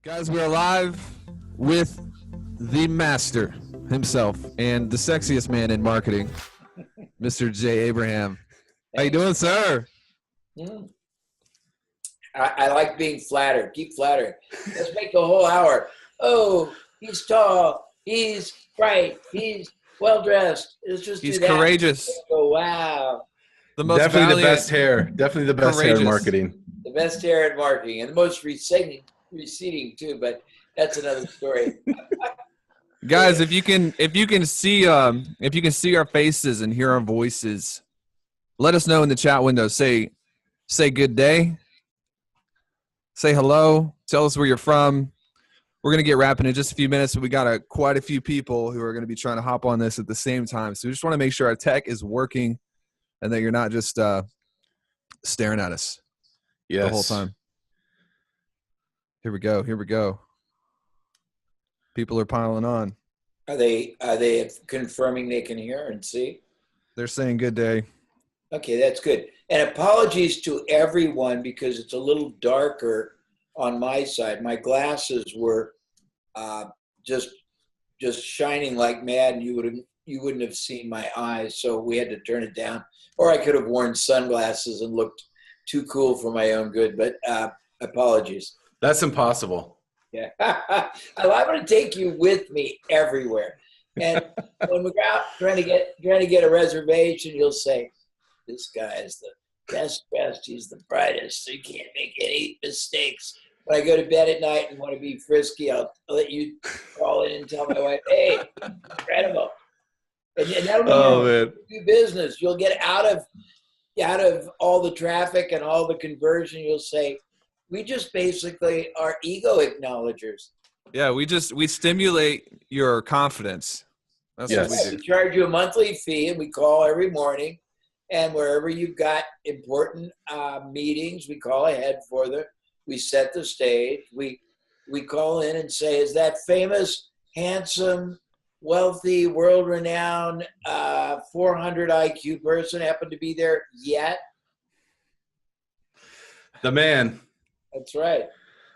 Guys, we're live with the master himself and the sexiest man in marketing, Mr. Jay Abraham. How you doing, sir? I like being flattered. Keep flattering. Let's make the whole hour. Oh, he's tall. He's bright. He's well-dressed. Let's just He's do that. courageous. Oh, wow. The most Definitely valiant, the best hair. Definitely the best hair in courageous. marketing. The best hair in marketing and the most receding too, but that's another story. Guys, if you can see our faces and hear our voices, let us know in the chat window. Say good day. Say hello. Tell us where you're from. We're going to get wrapping in just a few minutes. So we got quite a few people who are going to be trying to hop on this at the same time. So we just want to make sure our tech is working and that you're not just staring at us the whole time. Here we go. People are piling on. Are they confirming they can hear and see? They're saying good day. Okay, that's good. And apologies to everyone because it's a little darker on my side. My glasses were just shining like mad, and you wouldn't have seen my eyes, so we had to turn it down. Or I could have worn sunglasses and looked too cool for my own good, but apologies. That's impossible. Yeah, I'm going to take you with me everywhere. And when we're out trying to get a reservation, you'll say, "This guy is the best dressed. He's the brightest. So you can't make any mistakes." When I go to bed at night and want to be frisky, I'll let you call in and tell my wife, "Hey, incredible!" And that'll be your business. You'll get out of all the traffic and all the conversion. You'll say, "We just basically are ego acknowledgers." Yeah, we stimulate your confidence. That's what we do. We charge you a monthly fee, and we call every morning. And wherever you've got important meetings, we call ahead for them. We set the stage. We call in and say, "Is that famous, handsome, wealthy, world-renowned 400 IQ person happen to be there yet?" The man. That's right.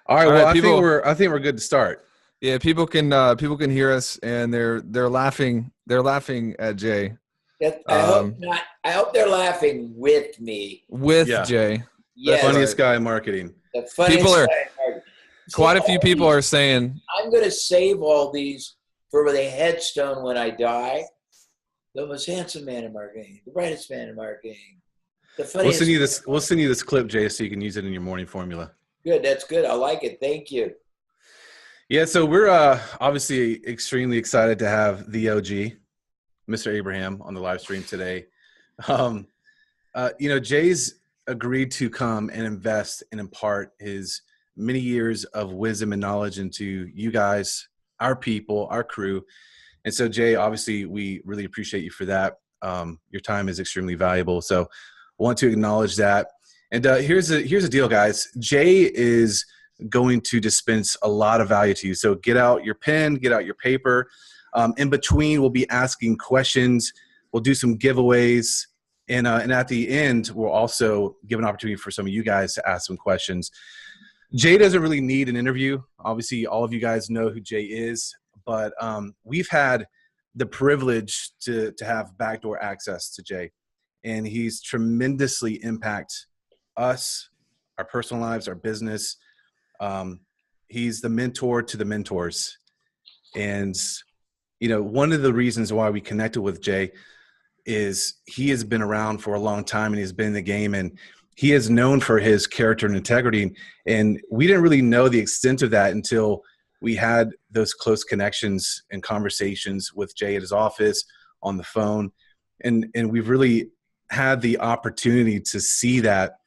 All right. Well, I think we're good to start. Yeah, people can hear us, and they're laughing. They're laughing at Jay. I hope they're laughing with me. Jay. Yes. The funniest guy in marketing. The funniest guy in marketing. Quite a few people are saying, I'm going to save all these for the headstone when I die. The most handsome man in marketing, the brightest man in marketing, the funniest. We'll send you this clip, Jay, so you can use it in your morning formula. Good. That's good. I like it. Thank you. Yeah. So we're obviously extremely excited to have the OG, Mr. Abraham, on the live stream today. Jay's agreed to come and invest and impart his many years of wisdom and knowledge into you guys, our people, our crew. And so, Jay, obviously, we really appreciate you for that. Your time is extremely valuable. So I want to acknowledge that. And here's the deal, guys. Jay is going to dispense a lot of value to you. So get out your pen, get out your paper. In between, we'll be asking questions. We'll do some giveaways. And at the end, we'll also give an opportunity for some of you guys to ask some questions. Jay doesn't really need an interview. Obviously, all of you guys know who Jay is. But we've had the privilege to have backdoor access to Jay. And he's tremendously impacted us, our personal lives, our business. He's the mentor to the mentors. And, one of the reasons why we connected with Jay is he has been around for a long time and he's been in the game, and he is known for his character and integrity. And we didn't really know the extent of that until we had those close connections and conversations with Jay at his office, on the phone. And we've really had the opportunity to see that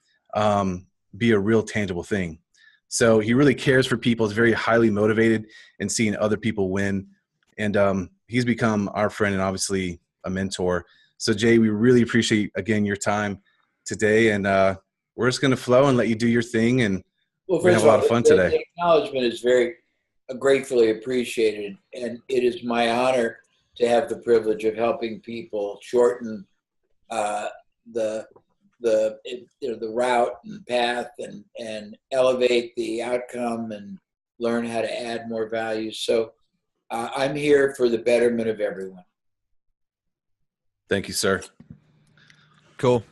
be a real tangible thing. So he really cares for people. He's very highly motivated in seeing other people win. And he's become our friend and obviously a mentor. So Jay, we really appreciate, again, your time today. And we're just going to flow and let you do your thing. And we're going to have a lot of fun today. The acknowledgement is very gratefully appreciated. And it is my honor to have the privilege of helping people shorten the route and path and elevate the outcome and learn how to add more value. So I'm here for the betterment of everyone. Thank you, sir. Cool.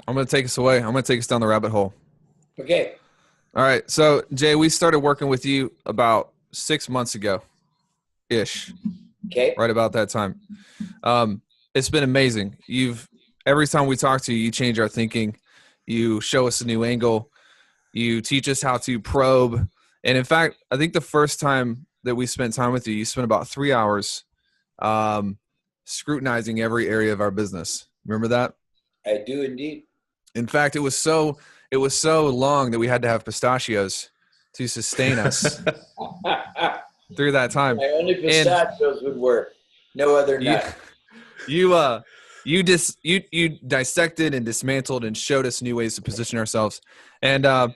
I'm going to take us away. I'm going to take us down the rabbit hole. Okay. All right. So, Jay, we started working with you about 6 months ago-ish. Okay. Right about that time. It's been amazing. Every time we talk to you, you change our thinking. You show us a new angle. You teach us how to probe. And in fact, I think the first time that we spent time with you, you spent about 3 hours scrutinizing every area of our business. Remember that? I do indeed. In fact, it was so long that we had to have pistachios to sustain us through that time. My only pistachios would work. No other nut. You dissected and dismantled and showed us new ways to position ourselves. And I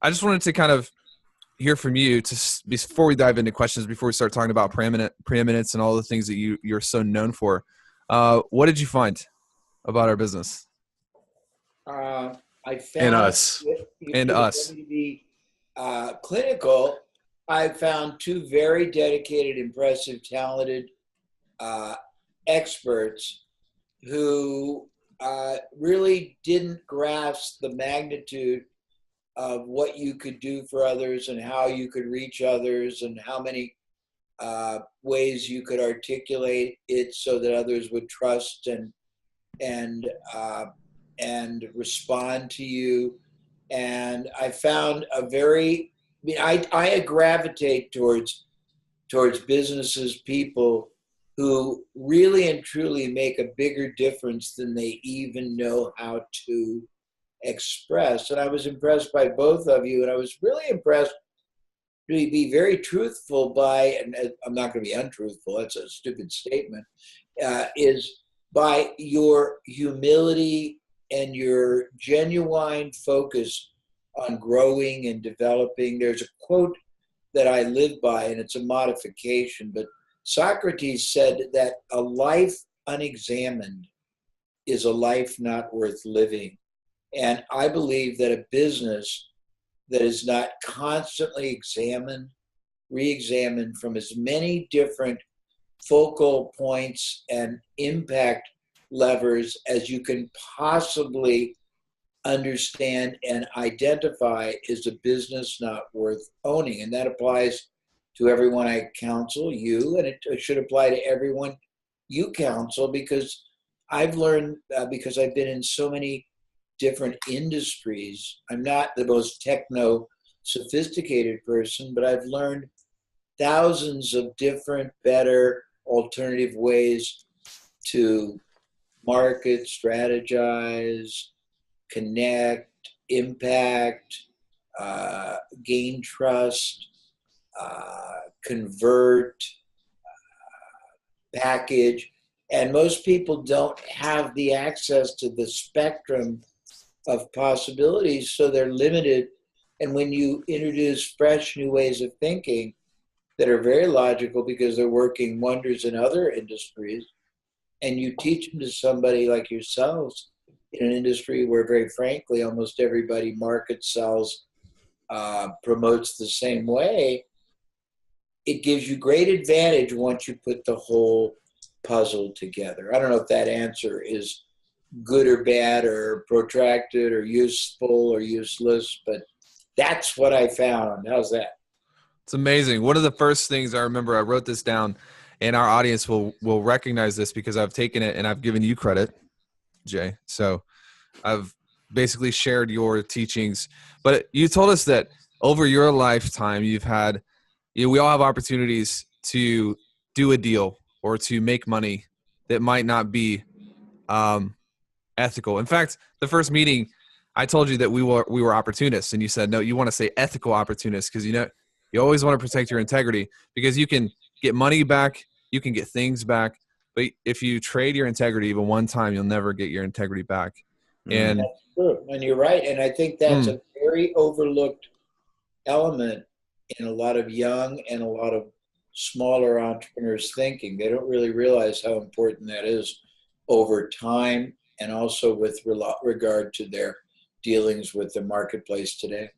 just wanted to kind of hear from you before we dive into questions, before we start talking about preeminence and all the things that you're so known for. What did you find about our business? I found And us. And us. To be clinical, I found two very dedicated, impressive, talented experts who really didn't grasp the magnitude of what you could do for others and how you could reach others and how many ways you could articulate it so that others would trust and respond to you. And I found I gravitate towards businesses, people who really and truly make a bigger difference than they even know how to express. And I was impressed by both of you, and I was really impressed to be very truthful by, and I'm not going to be untruthful, that's a stupid statement, is by your humility and your genuine focus on growing and developing. There's a quote that I live by, and it's a modification, but Socrates said that a life unexamined is a life not worth living. And I believe that a business that is not constantly examined, re-examined from as many different focal points and impact levers as you can possibly understand and identify, is a business not worth owning. And that applies to everyone I counsel, you, and it should apply to everyone you counsel, because I've learned, because I've been in so many different industries. I'm not the most techno sophisticated person, but I've learned thousands of different, better, alternative ways to market, strategize, connect, impact, gain trust, convert, package. And most people don't have the access to the spectrum of possibilities, so they're limited. And when you introduce fresh new ways of thinking that are very logical because they're working wonders in other industries, and you teach them to somebody like yourselves in an industry where, very frankly, almost everybody markets, sells, promotes the same way, it gives you great advantage once you put the whole puzzle together. I don't know if that answer is good or bad or protracted or useful or useless, but that's what I found. How's that? It's amazing. One of the first things I remember, I wrote this down, and our audience will recognize this because I've taken it and I've given you credit, Jay. So I've basically shared your teachings. But you told us that over your lifetime, you've had, we all have opportunities to do a deal or to make money that might not be ethical. In fact, the first meeting, I told you that we were opportunists, and you said, no, you want to say ethical opportunists, because you always want to protect your integrity, because you can get money back, you can get things back, but if you trade your integrity even one time, you'll never get your integrity back. And that's true, and you're right. And I think that's a very overlooked element in a lot of young and a lot of smaller entrepreneurs thinking. They don't really realize how important that is over time, and also with regard to their dealings with the marketplace today.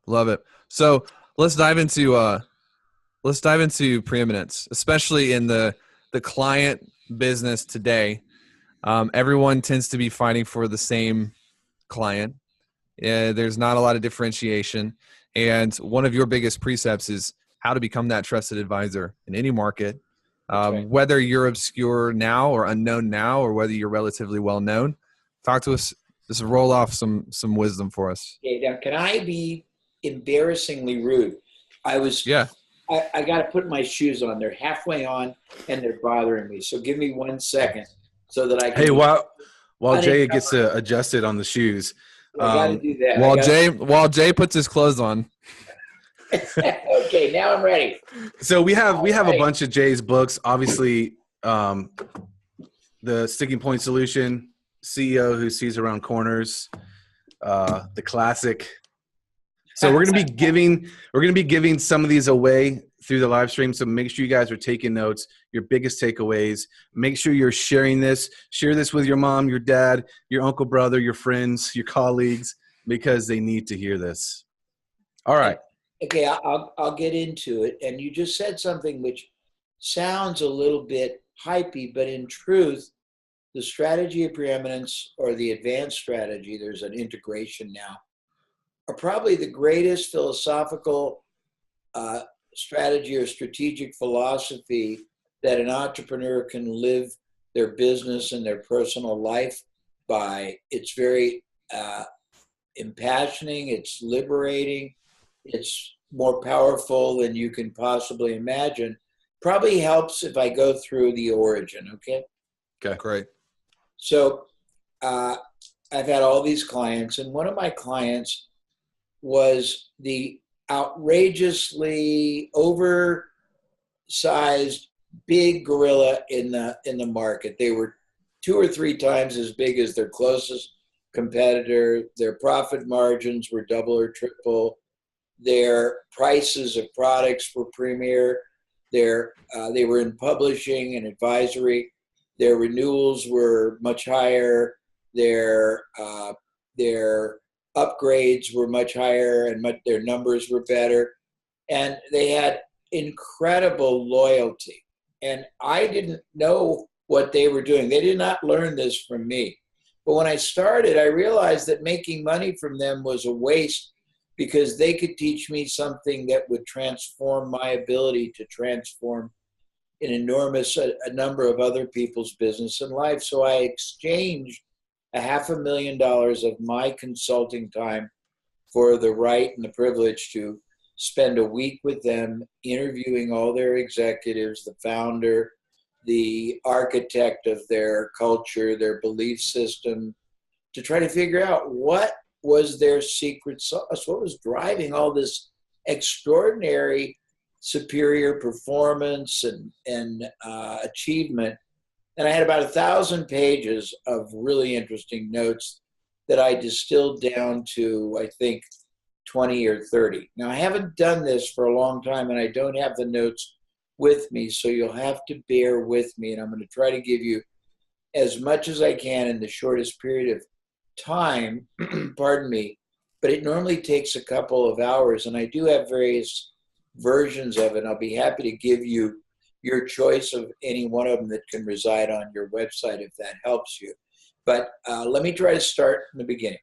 Love it. So let's dive into preeminence, especially in the client business today. Everyone tends to be fighting for the same client. There's not a lot of differentiation. And one of your biggest precepts is how to become that trusted advisor in any market, Right. whether you're obscure now or unknown now, or whether you're relatively well known. Talk to us. Just roll off some wisdom for us. Okay, now can I be embarrassingly rude? Yeah. I got to put my shoes on. They're halfway on and they're bothering me. So give me 1 second so that I can. Hey, while Jay gets adjusted on the shoes, I got to do that. While Jay puts his clothes on. Okay, now I'm ready. So we have a bunch of Jay's books. Obviously, the Sticking Point Solution, CEO Who Sees Around Corners, the classic. So we're gonna be giving some of these away through the live stream. So make sure you guys are taking notes, your biggest takeaways. Make sure you're sharing this. Share this with your mom, your dad, your uncle, brother, your friends, your colleagues, because they need to hear this. All right. Okay, I'll get into it. And you just said something which sounds a little bit hypey, but in truth, the strategy of preeminence, or the advanced strategy, there's an integration now, are probably the greatest philosophical strategy or strategic philosophy that an entrepreneur can live their business and their personal life by. It's very impassioning, it's liberating, it's more powerful than you can possibly imagine. Probably helps if I go through the origin, okay? Okay, great. So I've had all these clients, and one of my clients was the outrageously oversized big gorilla in the market. They were 2 or 3 times as big as their closest competitor. Their profit margins were double or triple. Their prices of products were premier. They were in publishing and advisory. Their renewals were much higher. Their upgrades were much higher, and their numbers were better. And they had incredible loyalty. And I didn't know what they were doing. They did not learn this from me. But when I started, I realized that making money from them was a waste, because they could teach me something that would transform my ability to transform an enormous a number of other people's business and life. So I exchanged $500,000 of my consulting time for the right and the privilege to spend a week with them, interviewing all their executives, the founder, the architect of their culture, their belief system, to try to figure out what was their secret sauce, what was driving all this extraordinary superior performance and achievement. And I had about 1,000 pages of really interesting notes that I distilled down to, I think, 20 or 30. Now, I haven't done this for a long time, and I don't have the notes with me, so you'll have to bear with me, and I'm going to try to give you as much as I can in the shortest period of time, pardon me, but it normally takes a couple of hours, and I do have various versions of it. I'll be happy to give you your choice of any one of them that can reside on your website if that helps you. But let me try to start from the beginning.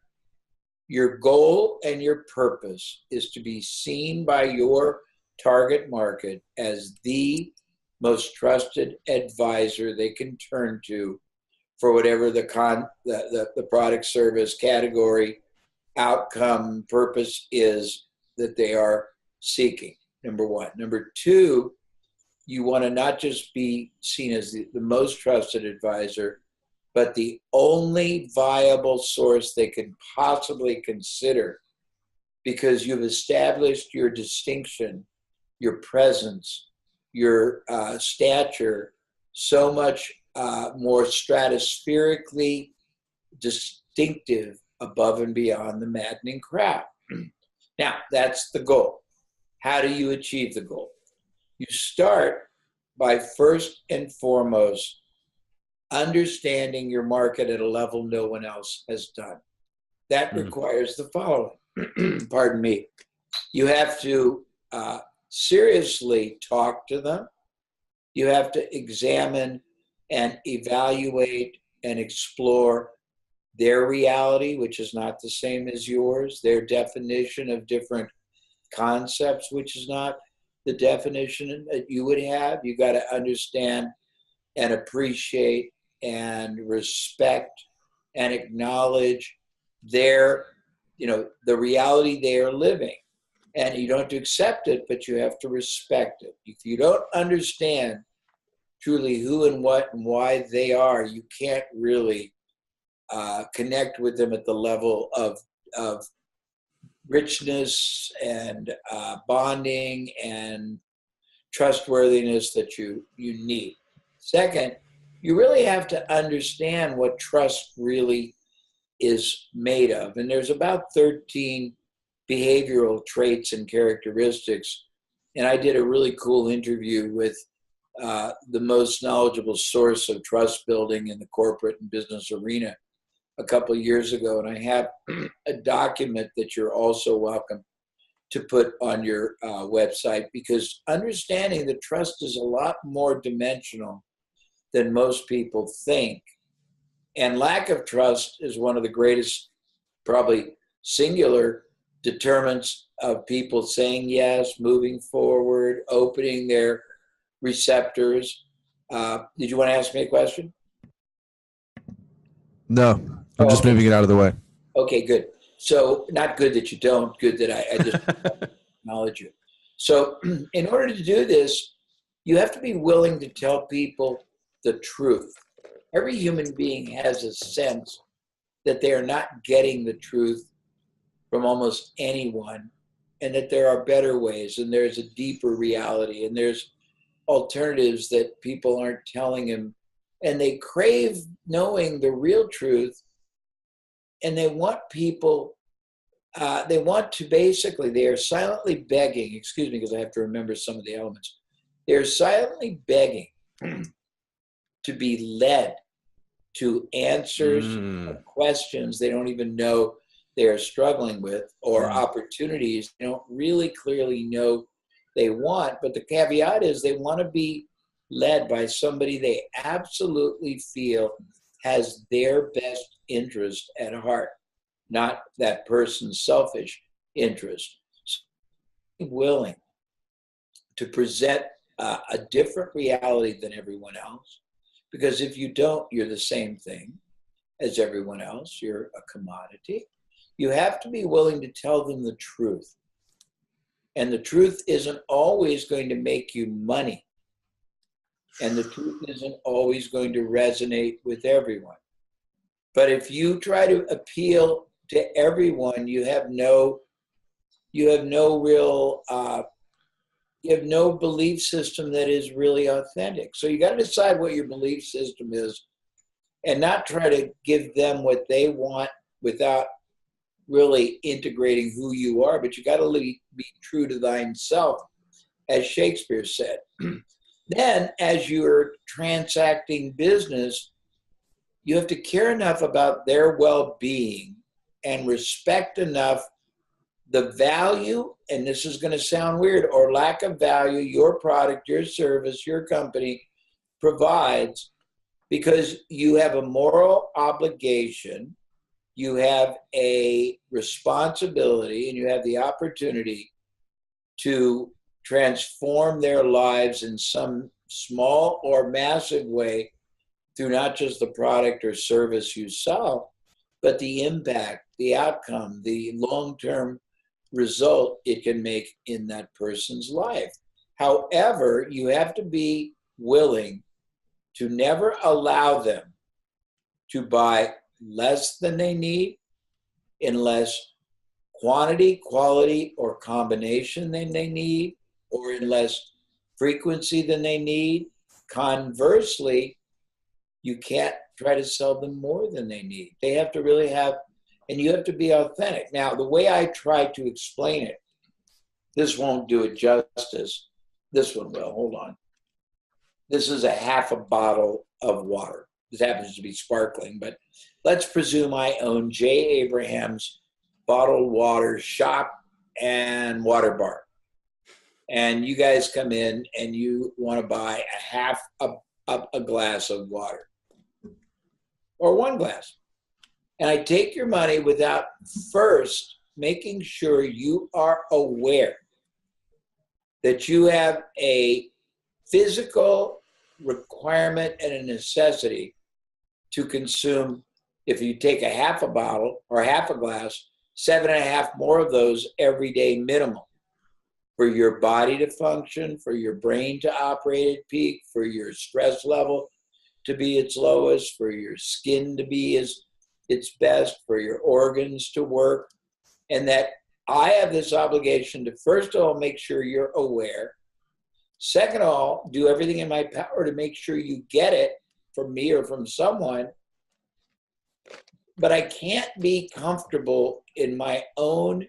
Your goal and your purpose is to be seen by your target market as the most trusted advisor they can turn to for whatever the product, service, category, outcome, purpose is that they are seeking, number one. Number two, you want to not just be seen as the most trusted advisor, but the only viable source they can possibly consider, because you've established your distinction, your presence, your stature so much more stratospherically distinctive above and beyond the maddening crowd. Now, that's the goal. How do you achieve the goal? You start by first and foremost understanding your market at a level no one else has done. That requires the following. Pardon me. You have to seriously talk to them. You have to examine and evaluate and explore their reality, which is not the same as yours, their definition of different concepts, which is not the definition that you would have. You got to understand and appreciate and respect and acknowledge their, the reality they are living. And you don't have to accept it, but you have to respect it. If you don't understand truly who and what and why they are, you can't really connect with them at the level of richness and bonding and trustworthiness that you need. Second, you really have to understand what trust really is made of. And there's about 13 behavioral traits and characteristics. And I did a really cool interview with the most knowledgeable source of trust building in the corporate and business arena a couple of years ago. And I have a document that you're also welcome to put on your website, because understanding that trust is a lot more dimensional than most people think. And lack of trust is one of the greatest, probably singular determinants of people saying yes, moving forward, opening their receptors. Did you want to ask me a question? No, I'm just moving it out of the way. Okay, good. So not good that you don't, good that I just acknowledge you. So in order to do this, you have to be willing to tell people the truth. Every human being has a sense that they are not getting the truth from almost anyone, and that there are better ways, and there's a deeper reality, and there's alternatives that people aren't telling them, and they crave knowing the real truth, and they want people, they want to basically, they are silently begging, excuse me, because I have to remember some of the elements, they're silently begging to be led to answers or questions they don't even know they're struggling with, or opportunities they don't really clearly know they want. But the caveat is they want to be led by somebody they absolutely feel has their best interest at heart, not that person's selfish interest. So be willing to present a different reality than everyone else, because if you don't, you're the same thing as everyone else. You're a commodity. You have to be willing to tell them the truth. And the truth isn't always going to make you money. And the truth isn't always going to resonate with everyone. But if you try to appeal to everyone, you have no belief system that is really authentic. So you got to decide what your belief system is, and not try to give them what they want without really integrating who you are. But you got to be true to thyself, as Shakespeare said. Then, as you're transacting business, you have to care enough about their well-being and respect enough the value, and this is going to sound weird, or lack of value your product, your service, your company provides, because you have a moral obligation, you have a responsibility, and you have the opportunity to transform their lives in some small or massive way through not just the product or service you sell, but the impact, the outcome, the long-term result it can make in that person's life. However, you have to be willing to never allow them to buy less than they need, in less quantity, quality, or combination than they need, or in less frequency than they need. Conversely, you can't try to sell them more than they need. They have to really have, and you have to be authentic. Now, the way I try to explain it, this won't do it justice. This one will. Hold on. This is a half a bottle of water. This happens to be sparkling, but let's presume I own J. Abraham's bottled water shop and water bar. and you guys come in and you want to buy a glass of water or one glass. And I take your money without first making sure you are aware that you have a physical requirement and a necessity to consume. If you take a half a bottle or half a glass, 7.5 more of those every day minimum, for your body to function, for your brain to operate at peak, for your stress level to be its lowest, for your skin to be its best, for your organs to work. And that I have this obligation to, first of all, make sure you're aware. Second of all, do everything in my power to make sure you get it from me or from someone. But I can't be comfortable in my own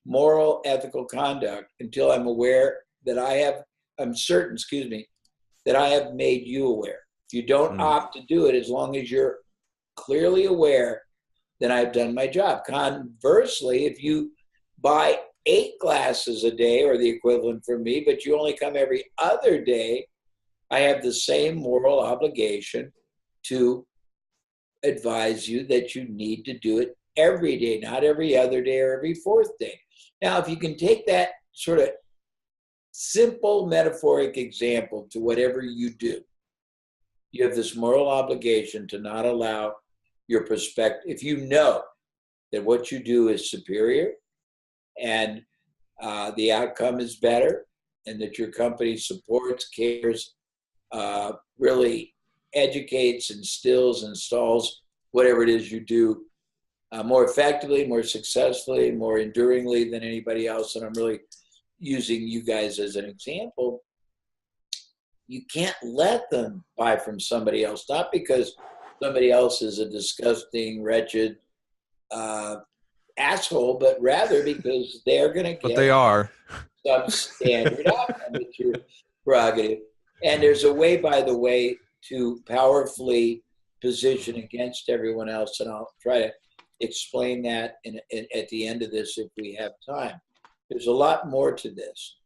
moral, ethical conduct until I'm aware that I'm certain, that I have made you aware. If you don't opt to do it, as long as you're clearly aware, then I've done my job. Conversely, if you buy 8 glasses a day or the equivalent for me, but you only come every other day, I have the same moral obligation to advise you that you need to do it every day, not every other day or every 4th day. Now, if you can take that sort of simple metaphoric example to whatever you do, you have this moral obligation to not allow your perspective, if you know that what you do is superior and the outcome is better, and that your company supports, cares, really educates, instills, installs whatever it is you do more effectively, more successfully, more enduringly than anybody else, and I'm really using you guys as an example, you can't let them buy from somebody else, not because somebody else is a disgusting, wretched asshole, but rather because they're going to get But they are substandard outcome. It's your prerogative. And there's a way, by the way, to powerfully position against everyone else, and I'll try to explain that at the end of this if we have time. There's a lot more to this.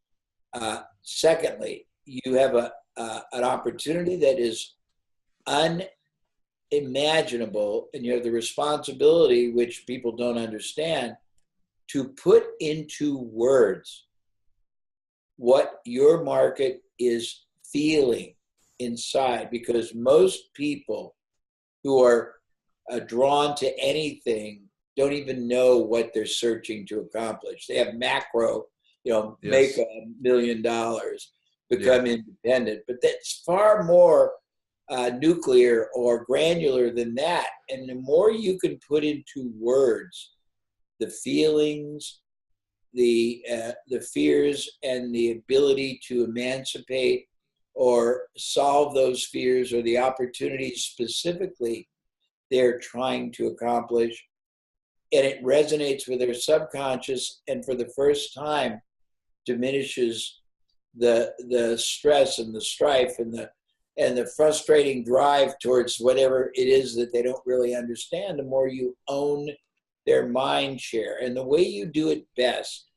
Secondly, you have an opportunity that is unimaginable, and you have the responsibility, which people don't understand, to put into words what your market is feeling inside, because most people who are drawn to anything don't even know what they're searching to accomplish. They have macro, make $1 million, become independent, but that's far more nuclear or granular than that. And the more you can put into words the feelings, the fears, and the ability to emancipate or solve those fears, or the opportunities specifically they're trying to accomplish, and it resonates with their subconscious, and for the first time diminishes the stress and the strife and the frustrating drive towards whatever it is that they don't really understand, the more you own their mind share. And the way you do it best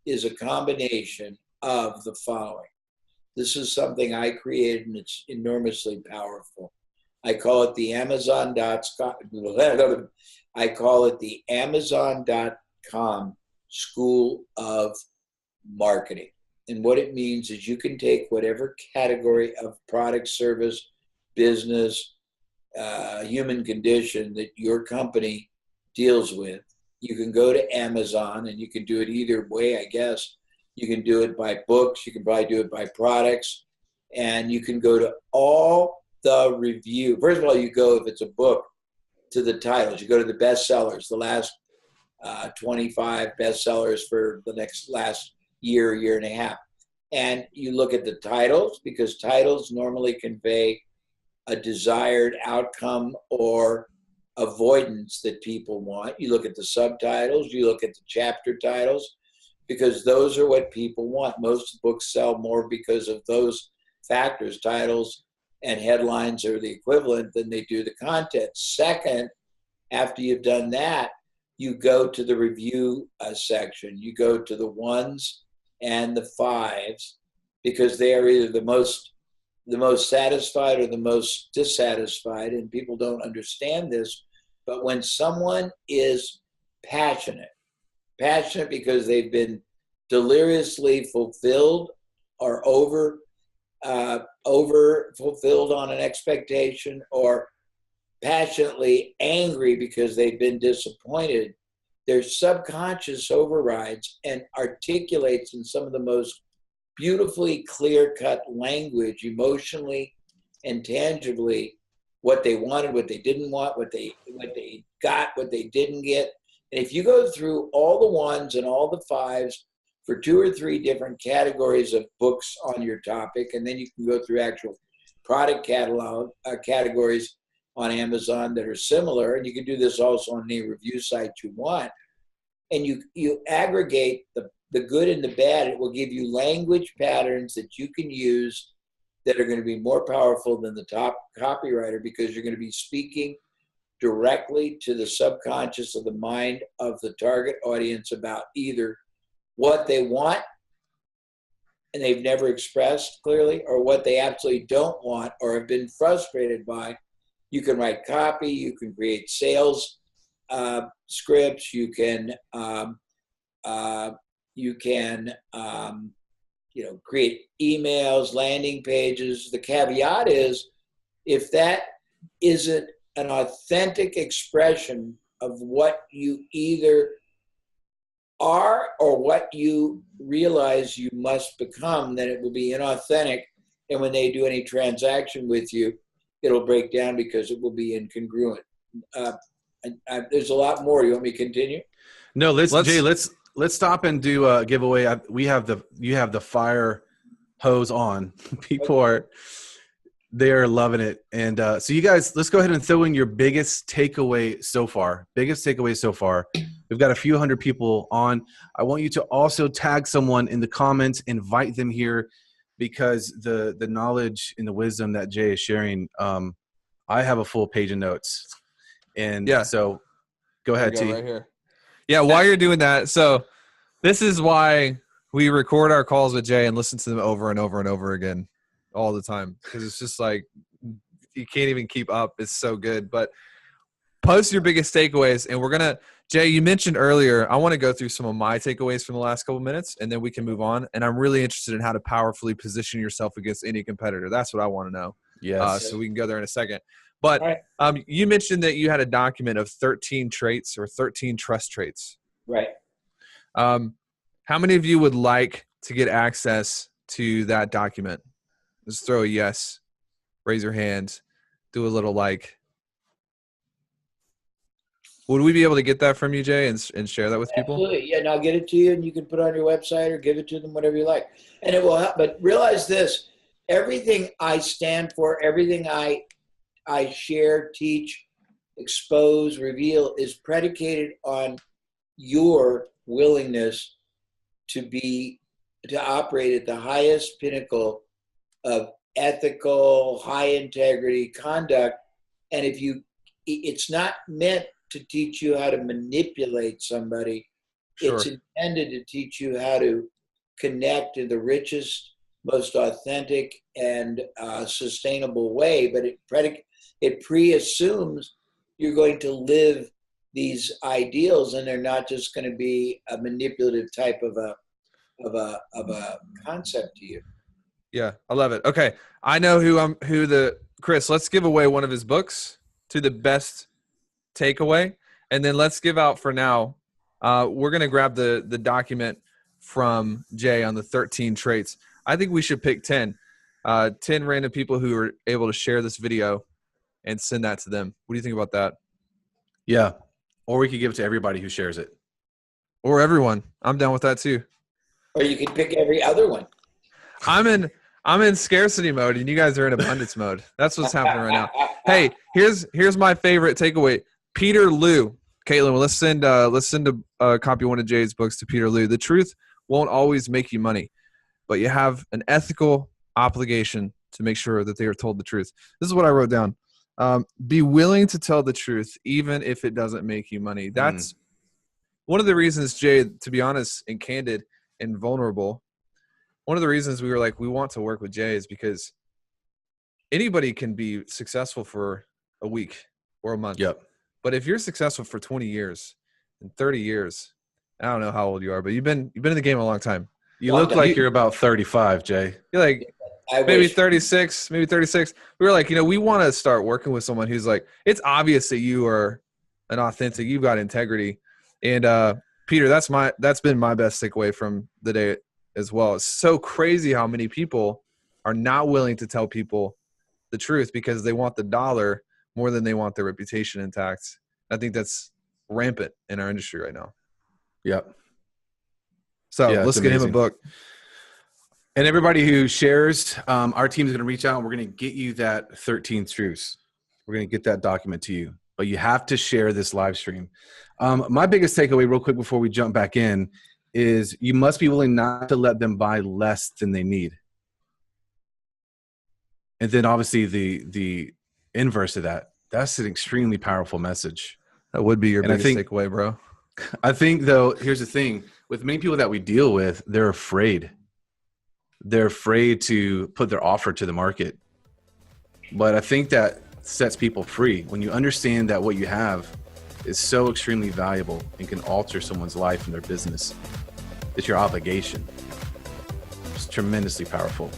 is a combination of the following. This is something I created, and it's enormously powerful. I call it the Amazon.com School of Marketing. And what it means is you can take whatever category of product, service, business, human condition that your company deals with. You can go to Amazon, and you can do it either way, I guess. You can do it by books. You can probably do it by products. And you can go to all the review. First of all, you go, if it's a book, to the titles. You go to the bestsellers, the last 25 bestsellers for the last year and a half. And you look at the titles, because titles normally convey a desired outcome or avoidance that people want. You look at the subtitles, you look at the chapter titles, because those are what people want. Most books sell more because of those factors. Titles and headlines are the equivalent than they do the content. Second, after you've done that, you go to the review section. You go to the ones and the fives, because they are either the most satisfied or the most dissatisfied, and people don't understand this. But when someone is passionate because they've been deliriously fulfilled or over fulfilled on an expectation, or passionately angry because they've been disappointed, their subconscious overrides and articulates in some of the most beautifully clear-cut language, emotionally and tangibly, what they wanted, what they didn't want, what they got, what they didn't get. And if you go through all the ones and all the fives for 2 or 3 different categories of books on your topic, and then you can go through actual product catalog categories on Amazon that are similar, and you can do this also on any review site you want, and you aggregate the good and the bad, it will give you language patterns that you can use that are going to be more powerful than the top copywriter, because you're going to be speaking directly to the subconscious of the mind of the target audience about either what they want and they've never expressed clearly, or what they absolutely don't want or have been frustrated by. You can write copy, you can create sales scripts, you can create emails, landing pages. The caveat is, if that isn't an authentic expression of what you either are or what you realize you must become, then it will be inauthentic. And when they do any transaction with you, it'll break down because it will be incongruent. There's a lot more. You want me to continue? No, let's stop and do a giveaway. You have the fire hose on. People they're loving it. And so you guys, let's go ahead and throw in your biggest takeaway so far. We've got a few hundred people on. I want you to also tag someone in the comments, invite them here, because the knowledge and the wisdom that Jay is sharing, I have a full page of notes. And so go ahead, T. Right here. Yeah, while you're doing that, so this is why we record our calls with Jay and listen to them over and over and over again all the time, because it's just like you can't even keep up. It's so good. But post your biggest takeaways, and we're going to – Jay, you mentioned earlier, I want to go through some of my takeaways from the last couple of minutes, and then we can move on. And I'm really interested in how to powerfully position yourself against any competitor. That's what I want to know. Yes. So we can go there in a second. But you mentioned that you had a document of 13 traits or 13 trust traits. Right. How many of you would like to get access to that document? Just throw a yes, raise your hand, do a little like. Would we be able to get that from you, Jay, and share that with people? Absolutely. Yeah, and I'll get it to you, and you can put it on your website or give it to them, whatever you like. And it will help. But realize this, everything I stand for, everything I share, teach, expose, reveal is predicated on your willingness to operate at the highest pinnacle of ethical, high integrity conduct. And it's not meant to teach you how to manipulate somebody. Sure. It's intended to teach you how to connect in the richest, most authentic and sustainable way. But it pre-assumes you're going to live these ideals, and they're not just going to be a manipulative type of a concept to you. Yeah, I love it. Okay, I know Chris. Let's give away one of his books to the best takeaway, and then let's give out for now. We're going to grab the document from Jay on the 13 traits. I think we should pick 10 random people who are able to share this video and send that to them. What do you think about that? Yeah. Or we could give it to everybody who shares it. Or everyone. I'm down with that too. Or you could pick every other one. I'm in scarcity mode, and you guys are in abundance mode. That's what's happening right now. Hey, here's my favorite takeaway. Peter Liu. Caitlin, let's send a copy of one of Jay's books to Peter Liu. The truth won't always make you money, but you have an ethical obligation to make sure that they are told the truth. This is what I wrote down. Be willing to tell the truth, even if it doesn't make you money. That's one of the reasons, Jay, to be honest and candid and vulnerable, one of the reasons we were like, we want to work with Jay is because anybody can be successful for a week or a month. Yep. But if you're successful for 20 years and 30 years, I don't know how old you are, but you've been in the game a long time. You look like you're about 35, Jay. You're like maybe 36, maybe 36. We were like, we want to start working with someone who's like, it's obvious that you are an authentic, you've got integrity. And Peter, that's been my best takeaway from the day as well. It's so crazy how many people are not willing to tell people the truth because they want the dollar more than they want their reputation intact. I think that's rampant in our industry right now. Yep. So let's get him a book. And everybody who shares, our team is going to reach out and we're going to get you that 13 truths. We're going to get that document to you, but you have to share this live stream. My biggest takeaway real quick before we jump back in is you must be willing not to let them buy less than they need. And then obviously the inverse of that, that's an extremely powerful message. That would be your biggest takeaway, bro. I think though, here's the thing with many people that we deal with, they're afraid. They're afraid to put their offer to the market. But I think that sets people free. When you understand that what you have is so extremely valuable and can alter someone's life and their business, it's your obligation. It's tremendously powerful.